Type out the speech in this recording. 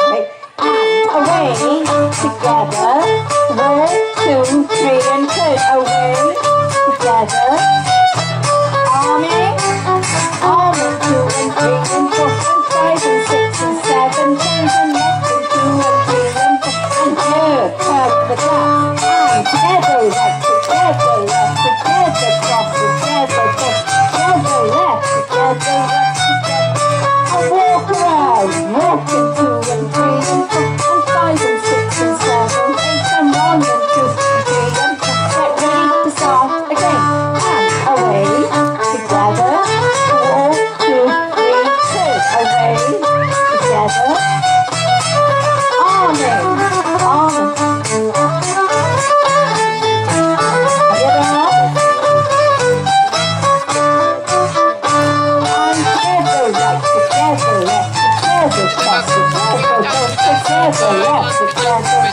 Okay, and away together. 1, 2, 3, and 2. Away together. Arming, 2 and 3 and 4 and 5 and 6 and 7, change and left and 2 and 3 and 4 and turn the glass and together, right together, left together, cross together, together, left together, right together, and walk around, walk in 2 and 3 and 4 and 5 and 6 and 7, 8 and 1 and 2 and 3 and 4, get ready to start again, and away together. 1, 2, 3, 2. Away together. Arming. Get up. And together, right together, left together, cross together, both together, left together.